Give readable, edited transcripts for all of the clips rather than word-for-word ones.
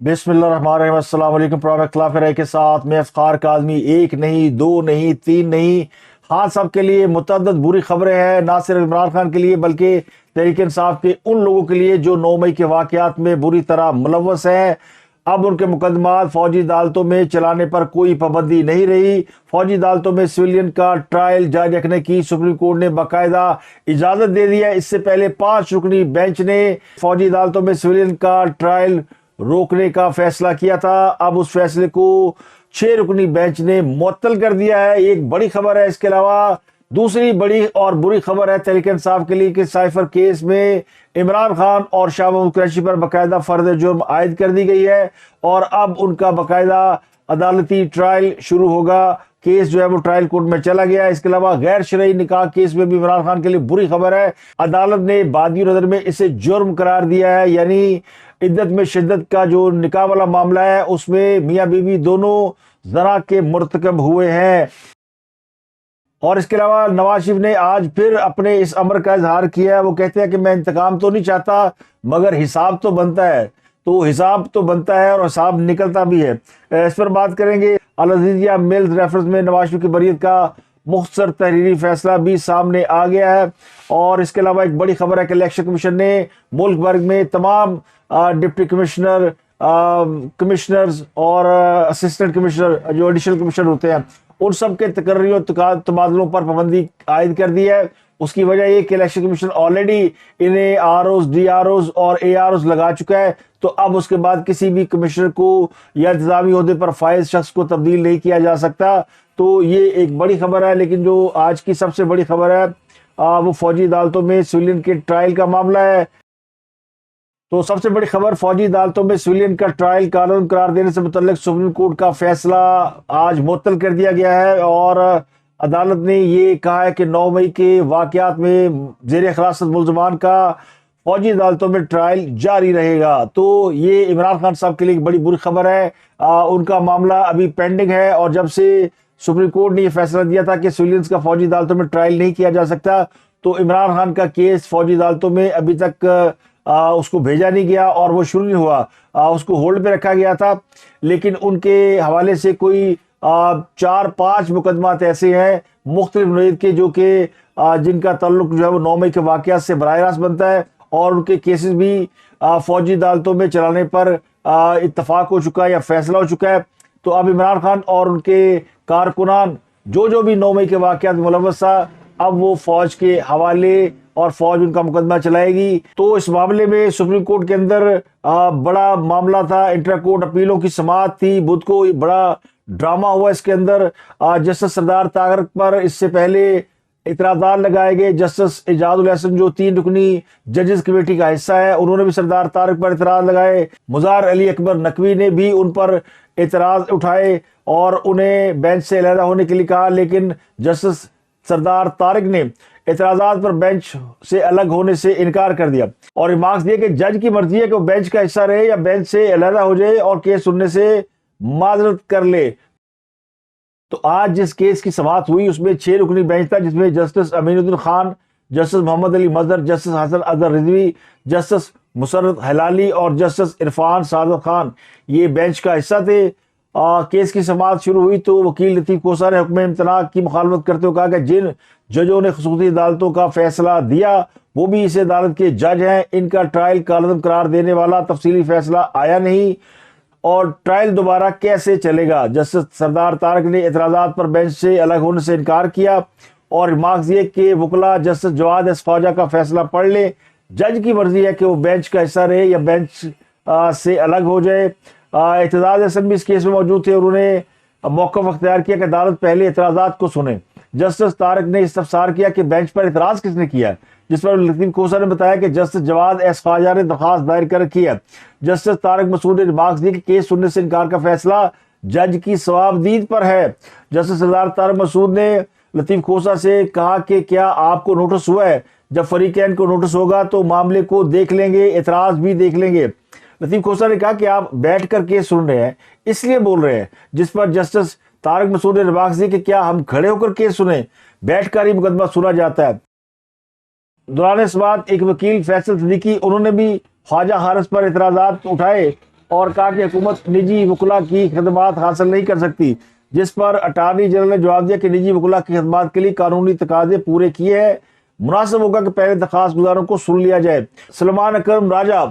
بسم اللہ الرحمن الرحیم۔ السلام علیکم۔ پروفیٹ خلاف رائے کے ساتھ میں افخار کاظمی، ایک نہیں، دو نہیں، تین نہیں، ہاں سب کے لیے متعدد بری خبریں ہیں، نہ صرف عمران خان کے لیے بلکہ تحریک انصاف کے ان لوگوں کے لیے جو 9 مئی کے واقعات میں بری طرح ملوث ہیں۔ اب ان کے مقدمات فوجی عدالتوں میں چلانے پر کوئی پابندی نہیں رہی۔ فوجی عدالتوں میں سویلین کا ٹرائل جاری رکھنے کی سپریم کورٹ نے باقاعدہ اجازت دے دی ہے۔ اس سے پہلے 5 رکنی بینچ نے فوجی عدالتوں میں سویلین کا ٹرائل روکنے کا فیصلہ کیا تھا۔ اب اس فیصلے کو 6 رکنی بینچ نے معطل کر دیا ہے۔ ایک بڑی خبر ہے۔ اس کے علاوہ دوسری بڑی اور بری خبر ہے تحریک انصاف کے لیے کہ سائفر کیس میں عمران خان اور شاہ محمود قریشی پر باقاعدہ فرد جرم عائد کر دی گئی ہے اور اب ان کا باقاعدہ عدالتی ٹرائل شروع ہوگا۔ کیس جو ہے وہ ٹرائل کورٹ میں چلا گیا ہے۔ اس کے علاوہ غیر شرعی نکاح کیس میں بھی عمران خان کے لیے بری خبر ہے۔ عدالت نے بادی نظر میں اسے جرم قرار دیا ہے، یعنی عدت میں شدت کا جو نکاح والا معاملہ ہے اس میں میاں بیوی دونوں زنا کے مرتکب ہوئے ہیں۔ اور اس کے علاوہ نواز شریف نے آج پھر اپنے اس امر کا اظہار کیا ہے۔ وہ کہتے ہیں کہ میں انتقام تو نہیں چاہتا مگر حساب تو بنتا ہے، تو حساب تو بنتا ہے اور حساب نکلتا بھی ہے۔ اس پر بات کریں گے۔ العزیزیہ میلز ریفرنس میں نواز شریف کی بریت کا مختصر تحریری فیصلہ بھی سامنے آ گیا ہے۔ اور اس کے علاوہ ایک بڑی خبر ہے کہ الیکشن کمیشن نے ملک بھر میں تمام ڈپٹی کمشنر، کمشنرز اور اسسٹنٹ کمشنر جو ایڈیشنل کمشنر ہوتے ہیں ان سب کے تقرری اور تبادلوں پر پابندی عائد کر دی ہے۔ اس کی وجہ یہ کہ الیکشن کمیشن آلریڈی انہیں R Os, D R Os اور اے آر اوز لگا چکا ہے، تو اب اس کے بعد کسی بھی کمشنر کو یا انتظامی عہدے پر فائز شخص کو تبدیل نہیں کیا جا سکتا۔ تو یہ ایک بڑی خبر ہے۔ لیکن جو آج کی سب سے بڑی خبر ہے وہ فوجی عدالتوں میں سویلین کے ٹرائل کا معاملہ ہے۔ تو سب سے بڑی خبر، فوجی عدالتوں میں سویلین کا ٹرائل قانون قرار دینے سے متعلق سپریم کورٹ کا فیصلہ آج معطل کر دیا گیا ہے اور عدالت نے یہ کہا ہے کہ 9 مئی کے واقعات میں زیر حراست ملزمان کا فوجی عدالتوں میں ٹرائل جاری رہے گا۔ تو یہ عمران خان صاحب کے لیے ایک بڑی بری خبر ہے۔ ان کا معاملہ ابھی پینڈنگ ہے اور جب سے سپریم کورٹ نے یہ فیصلہ دیا تھا کہ سویلینز کا فوجی عدالتوں میں ٹرائل نہیں کیا جا سکتا، تو عمران خان کا کیس فوجی عدالتوں میں ابھی تک اس کو بھیجا نہیں گیا اور وہ شروع نہیں ہوا، اس کو ہولڈ پہ رکھا گیا تھا۔ لیکن ان کے حوالے سے کوئی 4-5 مقدمات ایسے ہیں مختلف نوعیت کے جو کہ جن کا تعلق جو ہے وہ 9 مئی کے واقعات سے براہ راست بنتا ہے اور ان کے کیسز بھی فوجی عدالتوں میں چلانے پر اتفاق ہو چکا ہے یا فیصلہ ہو چکا ہے۔ تو اب عمران خان اور ان کے کارکنان جو بھی 9 مئی کے واقعات میں ملوث تھا، اب وہ فوج کے حوالے اور فوج ان کا مقدمہ چلائے گی۔ تو اس معاملے میں سپریم کورٹ کے اندر بڑا معاملہ تھا، انٹرا کورٹ اپیلوں کی سماعت تھی بدھ کو، بڑا ڈرامہ ہوا اس کے اندر۔ جسٹس سردار طارق پر اس سے پہلے اعتراضات لگائے گئے۔ جسٹس اعجاز الحسن جو 3 رکنی ججز کمیٹی کا حصہ ہے، انہوں نے بھی سردار طارق پر اعتراض لگائے۔ مظاہر علی اکبر نقوی نے بھی ان پر اعتراض اٹھائے اور انہیں بینچ سے علیحدہ ہونے کے لیے کہا، لیکن جسٹس سردار طارق نے اعتراضات پر بینچ سے الگ ہونے سے انکار کر دیا اور ریمارکس دیا کہ جج کی مرضی ہے کہ وہ بینچ کا حصہ رہے یا بینچ سے علیحدہ ہو جائے اور کیس سننے سے معذرت کر لے۔ تو آج جس کیس کی سماعت ہوئی اس میں 6 رکنی بینچ تھا، جس میں جسٹس امین الدین خان، جسٹس محمد علی مظہر، جسٹس حسن اظہر رضوی، جسٹس مسرت ہلالی اور جسٹس عرفان سعادت خان یہ بینچ کا حصہ تھے۔ کیس کی سماعت شروع ہوئی تو وکیل لطیف کوسہ نے حکم امتناع کی مخالفت کرتے ہوئے کہا کہ جن ججوں نے خصوصی عدالتوں کا فیصلہ دیا وہ بھی اس عدالت کے جج ہیں، ان کا ٹرائل کالعدم قرار دینے والا تفصیلی فیصلہ آیا نہیں اور ٹرائل دوبارہ کیسے چلے گا۔ جسٹس سردار طارق نے اعتراضات پر بینچ سے الگ ہونے سے انکار کیا اور ریمارکس یہ کہ وکلا جسٹس جواد ایس خواجہ کا فیصلہ پڑھ لیں، جج کی مرضی ہے کہ وہ بینچ کا حصہ رہے یا بینچ سے الگ ہو جائے۔ اعتزاز احسن بھی اس کیس میں موجود تھے، انہوں نے موقف اختیار کیا کہ عدالت پہلے اعتراضات کو سنے۔ جسٹس طارق نے استفسار کیا کہ بینچ پر اعتراض کس نے کیا، جس پر لطیف کوسہ نے بتایا کہ جسٹس جواد ایس خواجہ نے درخواست دائر کر کی ہے۔ جسٹس طارق مسعود نے ریمارکس دی کہ کیس سننے سے انکار کا فیصلہ جج کی صوابدید پر ہے۔ جسٹس سردار طارق مسعود نے لطیف کوسہ سے کہا کہ کیا آپ کو نوٹس ہوا ہے؟ جب فریقین کو نوٹس ہوگا تو معاملے کو دیکھ لیں گے، اعتراض بھی دیکھ لیں گے۔ لطیف کوسہ نے کہا کہ آپ بیٹھ کر کیس سن رہے ہیں اس لیے بول رہے ہیں، جس پر جسٹس طارق مسعود نے ریمارکس دی کہ کیا ہم کھڑے ہو کر کیس سنیں؟ بیٹھ کر ہی مقدمہ سنا جاتا ہے۔ دوران اس بات ایک وکیل فیصل صدیقی، انہوں نے بھی خواجہ حارث پر اعتراضات اٹھائے اور کہا کہ حکومت نجی وکلا کی خدمات حاصل نہیں کر سکتی، جس پر اٹارنی جنرل نے جواب دیا کہ نجی وکلا کی خدمات کے لیے قانونی تقاضے پورے کیے ہیں، مناسب ہوگا کہ پہلے درخواست گزاروں کو سن لیا جائے۔ سلمان اکرم راجہ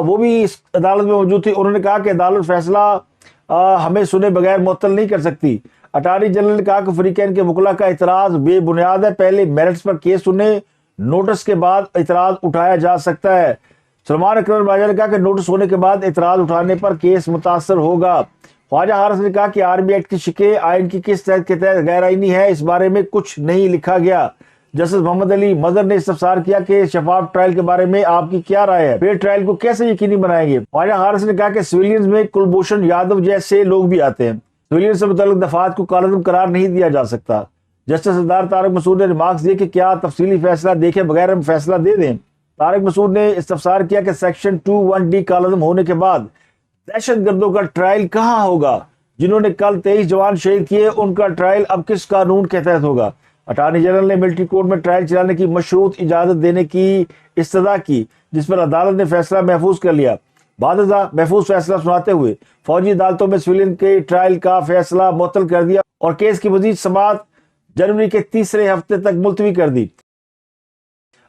وہ بھی اس عدالت میں موجود تھی، انہوں نے کہا کہ عدالت فیصلہ ہمیں سنے بغیر معطل نہیں کر سکتی۔ اٹارنی جنرل نے کہا کہ فریقین کے وکلا کا اعتراض بے بنیاد ہے، پہلے میرٹس پر کیس سنے، نوٹس کے بعد اعتراض اٹھایا جا سکتا ہے۔ سلمان اکرم راجہ نے کہا کہ نوٹس ہونے کے بعد اعتراض اٹھانے پر کیس متاثر ہوگا۔ خواجہ حارث نے کہا کہ آرمی ایکٹ کی شقیں آئین کی کس تحت کے تحت غیر آئینی ہے، اس بارے میں کچھ نہیں لکھا گیا۔ جسٹس محمد علی مظہر نے استفسار کیا کہ شفاف ٹرائل کے بارے میں آپ کی کیا رائے ہے، فیئر ٹرائل کو کیسے یقینی بنائیں گے۔ خواجہ حارث نے کہا کہ سویلینز میں کلبھوشن یادو جیسے لوگ بھی آتے ہیں، سویلین سے متعلق دفعات کو کالعدم قرار نہیں دیا جا سکتا۔ جسٹس سردار طارق مسعود نے ریمارکس دیے کہ کیا تفصیلی فیصلہ دیکھے بغیر ہم فیصلہ دے دیں۔ طارق مسعود نے استفسار کیا کہ سیکشن 21D کالعدم ہونے کے بعد دہشت گردوں کا ٹرائل کہاں ہوگا، جنہوں نے کل 23 جوان شہید کیے، ان کا ٹرائل اب کس قانون کے تحت ہوگا۔ اٹارنی جنرل نے ملٹری کورٹ میں ٹرائل چلانے کی مشروط اجازت دینے کی استدعا کی، جس پر عدالت نے فیصلہ محفوظ کر لیا۔ بعد ازاں محفوظ فیصلہ سناتے ہوئے فوجی عدالتوں میں سویلین کے ٹرائل کا فیصلہ معطل کر دیا اور کیس کی مزید سماعت جنوری کے تیسرے ہفتے تک ملتوی کر دی۔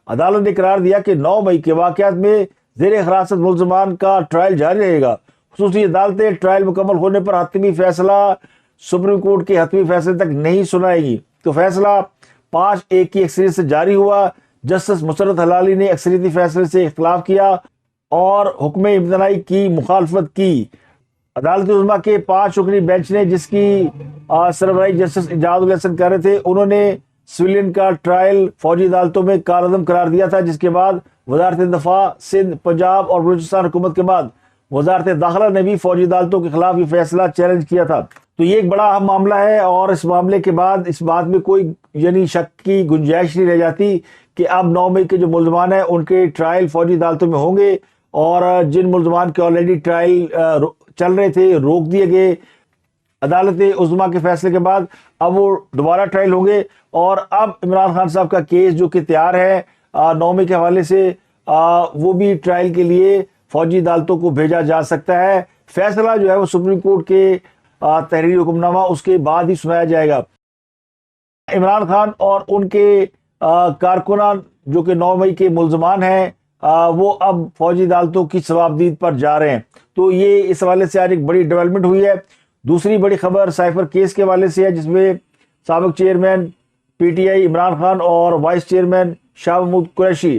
عدالت نے قرار دیا کہ 9 مئی کے واقعات میں زیر حراست ملزمان کا ٹرائل جاری رہے گا۔ خصوصی عدالتیں ٹرائل مکمل ہونے پر حتمی فیصلہ سپریم کورٹ کے حتمی فیصلے تک نہیں سنائے گی۔ تو فیصلہ 5-1 کی اکثریت سے جاری ہوا۔ جسٹس مسرت ہلالی نے اکثریتی فیصلے سے اختلاف کیا اور حکم امتناعی کی مخالفت کی۔ عدالت عظمیٰ کے 5 رکنی بینچ نے، جس کی سربراہی جسٹس اعجاز الحسن کر رہے تھے، انہوں نے سویلین کا ٹرائل فوجی عدالتوں میں کالعدم قرار دیا تھا، جس کے بعد وزارت دفاع سندھ، پنجاب اور بلوچستان حکومت کے بعد وزارت داخلہ نے بھی فوجی عدالتوں کے خلاف یہ فیصلہ چیلنج کیا تھا۔ تو یہ ایک بڑا اہم معاملہ ہے اور اس معاملے کے بعد اس بات میں کوئی شک کی گنجائش نہیں رہ جاتی کہ اب 9 مئی کے جو ملزمان ہیں ان کے ٹرائل فوجی عدالتوں میں ہوں گے، اور جن ملزمان کے آلریڈی ٹرائل چل رہے تھے روک دیے گئے عدالت عظمیٰ کے فیصلے کے بعد، اب وہ دوبارہ ٹرائل ہوں گے۔ اور اب عمران خان صاحب کا کیس جو کہ تیار ہے 9 مئی کے حوالے سے، وہ بھی ٹرائل کے لیے فوجی عدالتوں کو بھیجا جا سکتا ہے۔ فیصلہ جو ہے وہ سپریم کورٹ کے تحریری حکم نامہ اس کے بعد ہی سنایا جائے گا۔ عمران خان اور ان کے کارکنان جو کہ 9 مئی کے ملزمان ہیں، وہ اب فوجی عدالتوں کی ثوابدید پر جا رہے ہیں۔ تو یہ اس حوالے سے آج ایک بڑی ڈیولپمنٹ ہوئی ہے۔ دوسری بڑی خبر سائفر کیس کے حوالے سے ہے، جس میں سابق چیئرمین PTI عمران خان اور وائس چیئرمین شاہ محمود قریشی،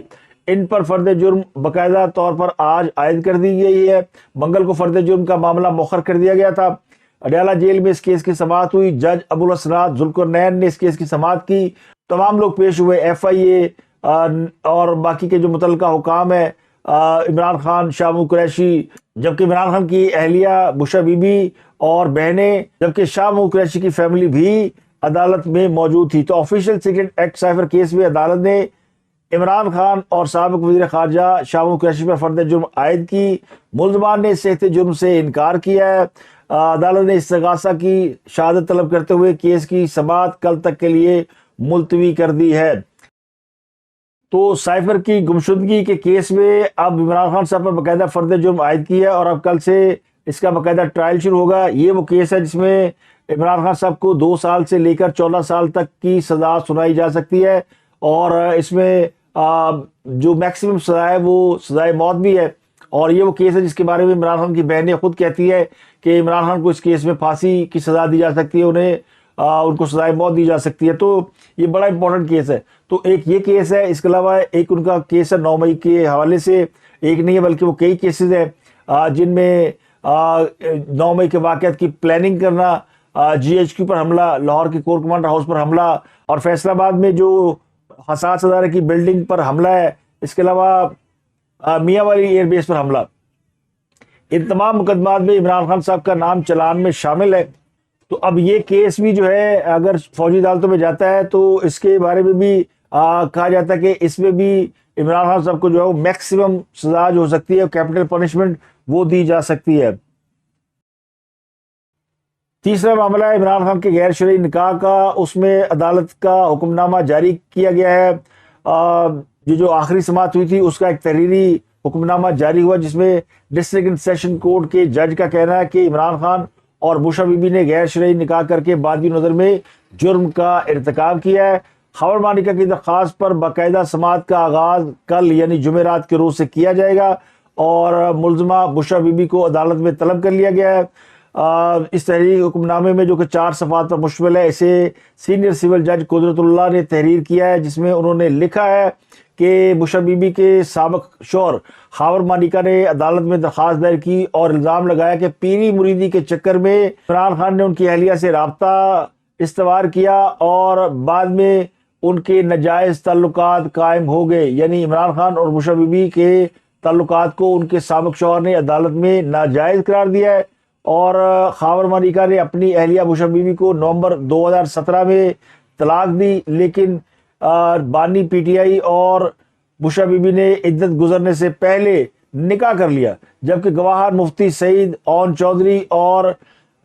ان پر فرد جرم باقاعدہ طور پر آج عائد کر دی گئی ہے۔ منگل کو فرد جرم کا معاملہ مؤخر کر دیا گیا تھا۔ اڈیالہ جیل میں اس کیس کی سماعت ہوئی۔ جج ابو الحسنات ذوالقرنین نے اس کیس کی سماعت کی۔ تمام لوگ پیش ہوئے، FIA اور باقی کے جو متعلقہ حکام ہیں، عمران خان، شاہ محمود قریشی، جبکہ عمران خان کی اہلیہ بشرا بی بی اور بہنیں، جبکہ شاہ محمود قریشی کی فیملی بھی عدالت میں موجود تھی۔ تو official secret act cipher case میں عدالت نے عمران خان اور سابق وزیر خارجہ شاہ محمود قریشی پر فرد جرم عائد کی۔ ملزمان نے صحت جرم سے انکار کیا ہے۔ عدالت نے استغاثہ کی شہادت طلب کرتے ہوئے کیس کی سماعت کل تک کے لیے ملتوی کر دی ہے۔ تو سائفر کی گمشدگی کے کیس میں اب عمران خان صاحب پر باقاعدہ فرد جرم عائد کی ہے اور اب کل سے اس کا باقاعدہ ٹرائل شروع ہوگا۔ یہ وہ کیس ہے جس میں عمران خان صاحب کو 2 سال سے لے کر 14 سال تک کی سزا سنائی جا سکتی ہے، اور اس میں جو میکسیمم سزا ہے وہ سزائے موت بھی ہے۔ اور یہ وہ کیس ہے جس کے بارے میں عمران خان کی بہنیں خود کہتی ہے کہ عمران خان کو اس کیس میں پھانسی کی سزا دی جا سکتی ہے، ان کو سزائے موت دی جا سکتی ہے۔ تو یہ بڑا امپورٹنٹ کیس ہے۔ تو ایک یہ کیس ہے، اس کے علاوہ ایک ان کا کیس ہے 9 مئی کے حوالے سے، ایک نہیں ہے بلکہ وہ کئی کیسز ہیں جن میں 9 مئی کے واقعات کی پلاننگ کرنا، GHQ پر حملہ، لاہور کے کور کمانڈر ہاؤس پر حملہ، اور فیصل آباد میں جو حساس ادارے کی بلڈنگ پر حملہ ہے، اس کے علاوہ میاں والی ایئر بیس پر حملہ، ان تمام مقدمات میں عمران خان صاحب کا نام چلان میں شامل ہے۔ تو اب یہ کیس بھی جو ہے اگر فوجی عدالتوں میں جاتا ہے تو اس کے بارے میں بھی کہا جاتا ہے کہ اس میں بھی عمران خان صاحب کو جو ہے وہ میکسیمم سزا جو ہو سکتی ہے، کیپٹل پنشمنٹ، وہ دی جا سکتی ہے۔ تیسرا معاملہ ہے عمران خان کے غیر شرعی نکاح کا، اس میں عدالت کا حکم نامہ جاری کیا گیا ہے۔ جو آخری سماعت ہوئی تھی اس کا ایک تحریری حکم نامہ جاری ہوا جس میں ڈسٹرکٹ سیشن کورٹ کے جج کا کہنا ہے کہ عمران خان اور بشرا بی بی نے غیر شرعی نکاح کر کے بادی نظر میں جرم کا ارتکاب کیا ہے۔ خبر مالکہ کی درخواست پر باقاعدہ سماعت کا آغاز کل یعنی جمعرات کے روز سے کیا جائے گا اور ملزمہ بشرا بی بی کو عدالت میں طلب کر لیا گیا ہے۔ اس تحریر حکم نامے میں جو کہ 4 صفحات پر مشتمل ہے، اسے سینئر سول جج قدرت اللہ نے تحریر کیا ہے، جس میں انہوں نے لکھا ہے کہ بشرا بی بی کے سابق شوہر خاور مالکہ نے عدالت میں درخواست دائر کی اور الزام لگایا کہ پیری مریدی کے چکر میں عمران خان نے ان کی اہلیہ سے رابطہ استوار کیا اور بعد میں ان کے ناجائز تعلقات قائم ہو گئے، یعنی عمران خان اور بشرا بی بی کے تعلقات کو ان کے سابق شوہر نے عدالت میں ناجائز قرار دیا ہے اور خاور مالکہ نے اپنی اہلیہ بشرا بی بی کو نومبر 2017 میں طلاق دی، لیکن بانی پی ٹی آئی اور بشرا بی بی نے عدت گزرنے سے پہلے نکاح کر لیا، جبکہ گواہان مفتی سعید اون چودھری اور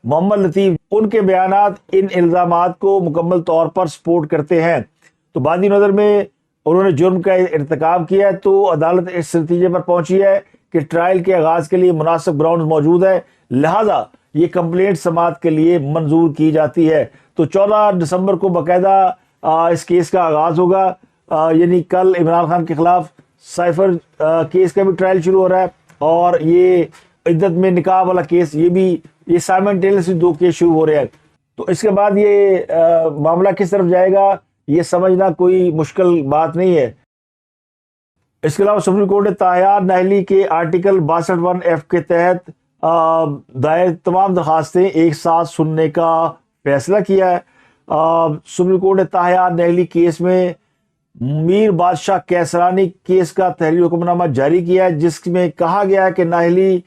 محمد لطیف ان کے بیانات ان الزامات کو مکمل طور پر سپورٹ کرتے ہیں۔ تو بادی نظر میں انہوں نے جرم کا ارتکاب کیا ہے، تو عدالت اس نتیجے پر پہنچی ہے کہ ٹرائل کے آغاز کے لیے مناسب گراؤنڈ موجود ہے، لہذا یہ کمپلینٹ سماعت کے لیے منظور کی جاتی ہے۔ تو 14 دسمبر کو باقاعدہ اس کیس کا آغاز ہوگا، یعنی کل عمران خان کے خلاف سائفر کیس کا بھی ٹرائل شروع ہو رہا ہے اور یہ عدت میں نکاح والا کیس، یہ سائمنٹینیسلی 2 کیس شروع ہو رہے ہیں۔ تو اس کے بعد یہ معاملہ کس طرف جائے گا یہ سمجھنا کوئی مشکل بات نہیں ہے۔ اس کے علاوہ سپریم کورٹ نے طاہیار ناہلی کے آرٹیکل 62(1)(f) کے تحت دائر تمام درخواستیں ایک ساتھ سننے کا فیصلہ کیا ہے۔ سپریم کورٹ نے طاہیار ناہلی کیس میں میر بادشاہ کیسرانی کیس کا تحریری حکم نامہ جاری کیا ہے، جس میں کہا گیا ہے کہ ناہلی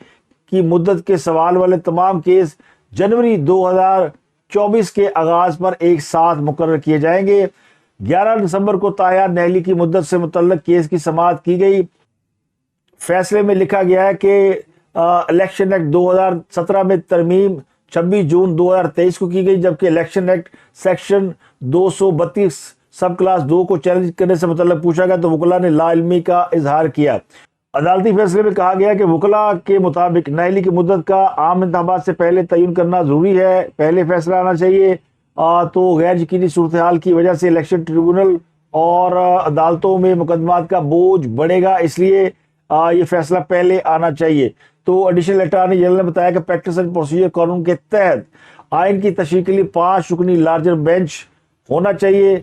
کی مدت کے سوال والے تمام کیس جنوری 2024 کے آغاز پر ایک ساتھ مقرر کیے جائیں گے۔ 11 دسمبر کو طاہیار ناہلی کی مدت سے متعلق کیس کی سماعت کی گئی۔ فیصلے میں لکھا گیا ہے کہ الیکشن ایکٹ 2017 میں ترمیم 26 جون 2023 کو کی گئی، جبکہ election act section 232 sub class 2 کو چیلنج کرنے سے متعلق پوچھا گیا تو وکلاء نے لا علمی کا اظہار کیا۔ عدالتی فیصلے میں کہا گیا کہ وکلاء کے مطابق ناہلی کی مدت کا عام انتخابات سے پہلے تعین کرنا ضروری ہے، پہلے فیصلہ آنا چاہیے، تو غیر یقینی صورتحال کی وجہ سے الیکشن ٹریبونل اور عدالتوں میں مقدمات کا بوجھ بڑھے گا، اس لیے یہ فیصلہ پہلے آنا چاہیے۔ تو ایڈیشنل اٹارنی جنرل نے بتایا کہ پریکٹس اینڈ پروسیجر قانون کے تحت آئین کی تشریح کے لیے 5 رکنی لارجر بینچ ہونا چاہیے۔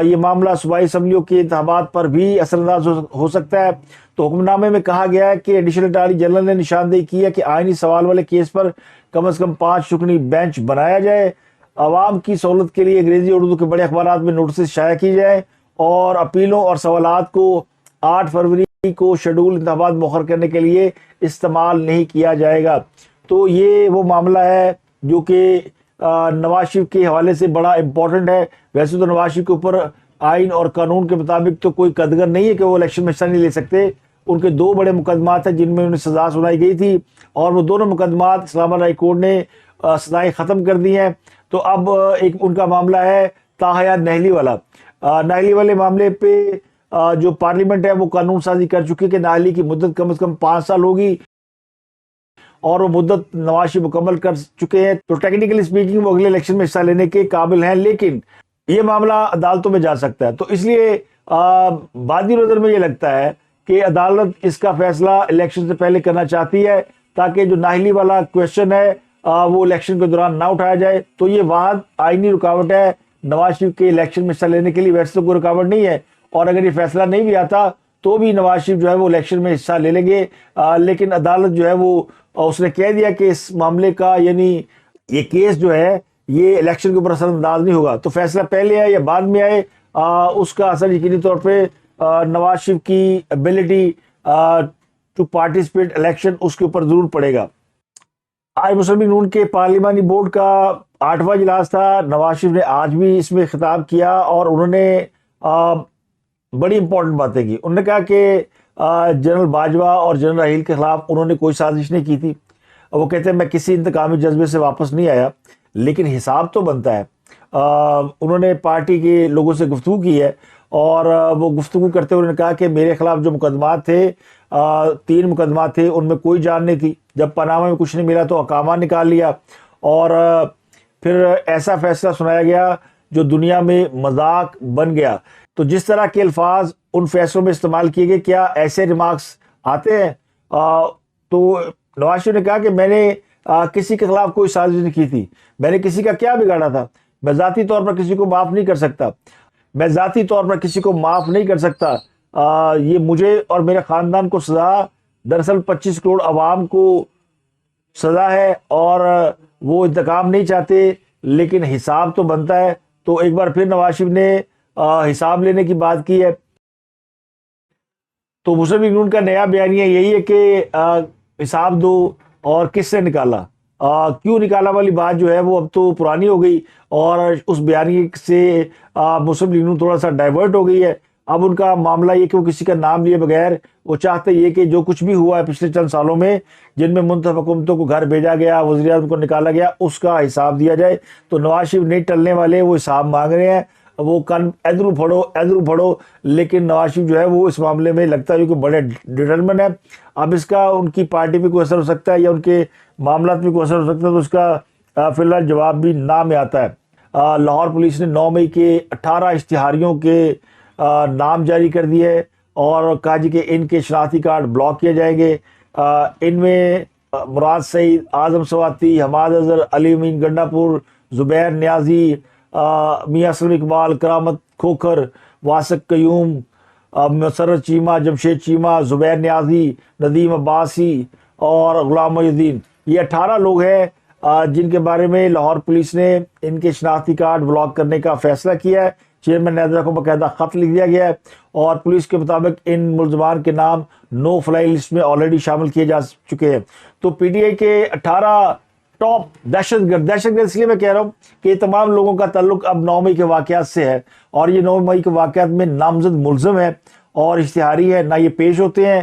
یہ معاملہ صوبائی اسمبلیوں کے انتخابات پر بھی اثر انداز ہو سکتا ہے۔ تو حکم نامے میں کہا گیا ہے کہ ایڈیشنل اٹارنی جنرل نے نشاندہی کی ہے کہ آئینی سوال والے کیس پر کم از کم 5 رکنی بینچ بنایا جائے، عوام کی سہولت کے لیے انگریزی اور اردو کے بڑے اخبارات میں نوٹسز شائع کی جائیں اور اپیلوں اور سوالات کو 8 فروری کو شیڈول انتخابات مؤخر کرنے کے لیے استعمال نہیں کیا جائے گا۔ تو یہ وہ معاملہ ہے جو کہ نواز شریف کے حوالے سے بڑا امپورٹنٹ ہے۔ ویسے تو نواز شریف کے اوپر آئین اور قانون کے مطابق تو کوئی قدغن نہیں ہے کہ وہ الیکشن میں حصہ نہیں لے سکتے۔ ان کے 2 بڑے مقدمات ہیں جن میں انہیں سزا سنائی گئی تھی اور وہ دونوں مقدمات اسلام آباد ہائی کورٹ نے سزائیں ختم کر دی ہیں۔ تو اب ایک ان کا معاملہ ہے طاہیار ناہلی والا۔ ناہلی والے معاملے پہ جو پارلیمنٹ ہے وہ قانون سازی کر چکی ہے کہ ناہلی کی مدت کم از کم 5 سال ہوگی اور وہ مدت نواز شریف مکمل کر چکے ہیں، تو ٹیکنیکلی سپیکنگ وہ اگلے الیکشن میں حصہ لینے کے قابل ہیں، لیکن یہ معاملہ عدالتوں میں جا سکتا ہے۔ تو اس لیے بادی نظر میں یہ لگتا ہے کہ عدالت اس کا فیصلہ الیکشن سے پہلے کرنا چاہتی ہے تاکہ جو ناہلی والا کویشچن ہے وہ الیکشن کے دوران نہ اٹھایا جائے۔ تو یہ واحد آئینی رکاوٹ ہے نواز شریف کے الیکشن میں حصہ لینے کے لیے، ویسے تو کوئی رکاوٹ نہیں ہے، اور اگر یہ فیصلہ نہیں بھی آتا تو بھی نواز شریف جو ہے وہ الیکشن میں حصہ لے لیں گے، لیکن عدالت جو ہے وہ اس نے کہہ دیا کہ اس معاملے کا یعنی یہ کیس جو ہے یہ الیکشن کے اوپر اثر انداز نہیں ہوگا، تو فیصلہ پہلے آئے یا بعد میں آئے اس کا اثر یقینی طور پہ نواز شریف کی ابیلٹی ٹو پارٹیسپیٹ الیکشن اس کے اوپر ضرور پڑے گا۔ آج مسلم لیگ نون کے پارلیمانی بورڈ کا 8واں اجلاس تھا۔ نواز شریف نے آج بھی اس میں خطاب کیا اور انہوں نے بڑی امپورٹنٹ باتیں کی۔ انہوں نے کہا کہ جنرل باجوہ اور جنرل راحیل کے خلاف انہوں نے کوئی سازش نہیں کی تھی، وہ کہتے ہیں میں کسی انتقامی جذبے سے واپس نہیں آیا، لیکن حساب تو بنتا ہے۔ انہوں نے پارٹی کے لوگوں سے گفتگو کی ہے اور وہ گفتگو کرتے ہوئے نے کہا کہ میرے خلاف جو مقدمات تھے 3 مقدمات تھے، ان میں کوئی جان نہیں تھی. جب پاناما میں کچھ نہیں ملا تو اقامہ نکال لیا، اور پھر ایسا فیصلہ سنایا گیا جو دنیا میں مذاق بن گیا. تو جس طرح کے الفاظ ان فیصلوں میں استعمال کیے گئے، کیا ایسے ریمارکس آتے ہیں؟ تو نواز شریف نے کہا کہ میں نے کسی کے خلاف کوئی سازش نہیں کی تھی، میں نے کسی کا کیا بگاڑا تھا، میں ذاتی طور پر کسی کو معاف نہیں کر سکتا، میں ذاتی طور پر کسی کو معاف نہیں کر سکتا. یہ مجھے اور میرے خاندان کو سزا، دراصل 25 کروڑ عوام کو سزا ہے، اور وہ انتقام نہیں چاہتے، لیکن حساب تو بنتا ہے. تو ایک بار پھر نواز شریف نے حساب لینے کی بات کی ہے. تو مسلم لیگ نون کا نیا بیانیہ یہی ہے کہ حساب دو، اور کس سے نکالا، کیوں نکالا والی بات جو ہے وہ اب تو پرانی ہو گئی، اور اس بیانیے سے مسلم لیگ نون تھوڑا سا ڈائیورٹ ہو گئی ہے. اب ان کا معاملہ یہ کہ وہ کسی کا نام لیے بغیر وہ چاہتے یہ کہ جو کچھ بھی ہوا ہے پچھلے چند سالوں میں، جن میں منتخب حکومتوں کو گھر بھیجا گیا، وزیر اعظم کو نکالا گیا، اس کا حساب دیا جائے. تو نواز شریف نہیں ٹلنے والے، وہ حساب مانگ رہے ہیں. وہ کن ادھر پھڑو، لیکن نواز شریف جو ہے وہ اس معاملے میں لگتا ہے کہ بڑے ڈٹرمن ہے. اب اس کا ان کی پارٹی پہ کوئی اثر ہو سکتا ہے یا ان کے معاملات میں کوئی اثر ہو سکتا ہے، تو اس کا فی الحال جواب بھی نہ میں آتا ہے. لاہور پولیس نے 9 مئی کے 18 اشتہاریوں کے نام جاری کر دیے ہے، اور کہا جی کہ ان کے شناختی کارڈ بلاک کیے جائیں گے. ان میں مراد سعید، اعظم سواتی، حماد اظہر، علی امین گنڈا پور، زبیر نیازی، میاں سلیم اقبال، کرامت کھوکھر، واسق قیوم، مسرت چیمہ، جمشید چیمہ، زبیر نیازی، ندیم عباسی اور غلام محی الدین. یہ 18 لوگ ہیں جن کے بارے میں لاہور پولیس نے ان کے شناختی کارڈ بلاک کرنے کا فیصلہ کیا ہے. چیئرمین نیدرا کو باقاعدہ خط لکھ دیا گیا ہے، اور پولیس کے مطابق ان ملزمان کے نام نو فلائی لسٹ میں آلریڈی شامل کیے جا چکے ہیں. تو پی ٹی آئی کے 18 ٹاپ دہشت گرد اس لیے میں کہہ رہا ہوں کہ یہ تمام لوگوں کا تعلق اب 9 مئی کے واقعات سے ہے، اور یہ 9 مئی کے واقعات میں نامزد ملزم ہے اور اشتہاری ہے. نہ یہ پیش ہوتے ہیں،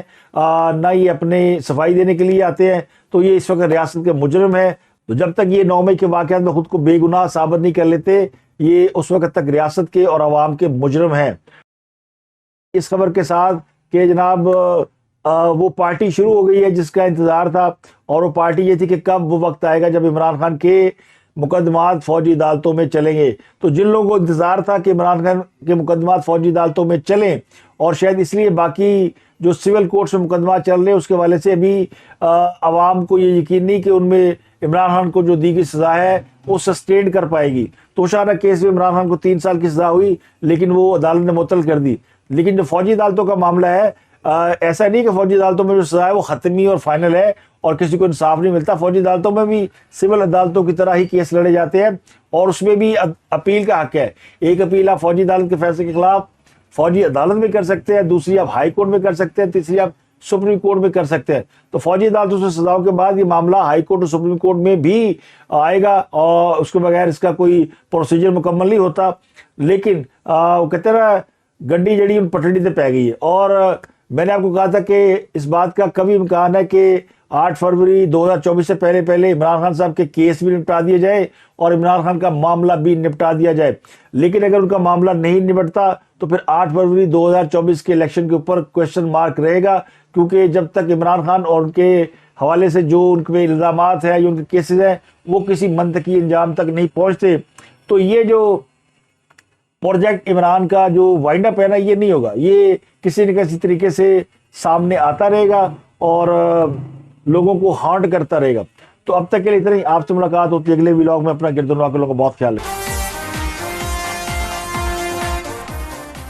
نہ یہ اپنے صفائی دینے کے لیے آتے ہیں. تو یہ اس وقت ریاست کے مجرم ہے. تو جب تک یہ 9 مئی کے واقعات میں خود کو بے گناہ ثابت نہیں کر لیتے، یہ اس وقت تک ریاست کے اور عوام کے مجرم ہیں. اس خبر کے ساتھ کہ جناب وہ پارٹی شروع ہو گئی ہے جس کا انتظار تھا، اور وہ پارٹی یہ تھی کہ کب وہ وقت آئے گا جب عمران خان کے مقدمات فوجی عدالتوں میں چلیں گے. تو جن لوگوں کو انتظار تھا کہ عمران خان کے مقدمات فوجی عدالتوں میں چلیں، اور شاید اس لیے باقی جو سول کورٹس میں مقدمات چل رہے ہیں اس کے حوالے سے ابھی عوام کو یہ یقین نہیں کہ ان میں عمران خان کو جو دی گئی سزا ہے وہ سسٹین کر پائے گی. توشانہ کیس میں عمران خان کو 3 سال کی سزا ہوئی، لیکن وہ عدالت نے معطل کر دی. لیکن جو فوجی عدالتوں کا معاملہ ہے، ایسا نہیں کہ فوجی عدالتوں میں جو سزا ہے وہ ختمی اور فائنل ہے اور کسی کو انصاف نہیں ملتا. فوجی عدالتوں میں بھی سول عدالتوں کی طرح ہی کیس لڑے جاتے ہیں، اور اس میں بھی اپیل کا حق ہے. ایک اپیل آپ فوجی عدالت کے فیصلے کے خلاف فوجی عدالت میں کر سکتے ہیں، دوسری آپ ہائی کورٹ میں کر سکتے ہیں، تیسری آپ سپریم کورٹ میں کر سکتے ہیں. تو فوجی عدالتوں سے سزاؤں کے بعد یہ معاملہ ہائی کورٹ اور سپریم کورٹ میں بھی آئے گا، اور اس کے بغیر اس کا کوئی پروسیجر مکمل نہیں ہوتا. لیکن وہ کہتے ہیں گڈی جڑی ان پٹڑی سے پہ گئی ہے. اور میں نے آپ کو کہا تھا کہ اس بات کا کبھی امکان ہے کہ 8 فروری 2024 سے پہلے عمران خان صاحب کے کیس بھی نپٹا دیے جائے اور عمران خان کا معاملہ بھی نپٹا دیا جائے. لیکن اگر ان کا معاملہ نہیں نپٹتا تو پھر 8 فروری 2024 کے الیکشن کے اوپر کوشچن مارک رہے گا، کیونکہ جب تک عمران خان اور ان کے حوالے سے جو ان کے الزامات ہیں، جو ان کے کیسز ہیں، وہ کسی منطقی انجام تک نہیں پہنچتے، تو یہ جو پروجیکٹ عمران کا جو وائنڈ اپ ہے نا، یہ نہیں ہوگا. یہ کسی نہ کسی طریقے سے سامنے آتا رہے گا اور لوگوں کو ہانٹ کرتا رہے گا. تو اب تک کے لیے اتنا ہی. آپ سے ملاقات ہوتی ہے اگلے ولاگ میں. اپنا گردنواں کے لوگوں کا بہت خیال رکھیں.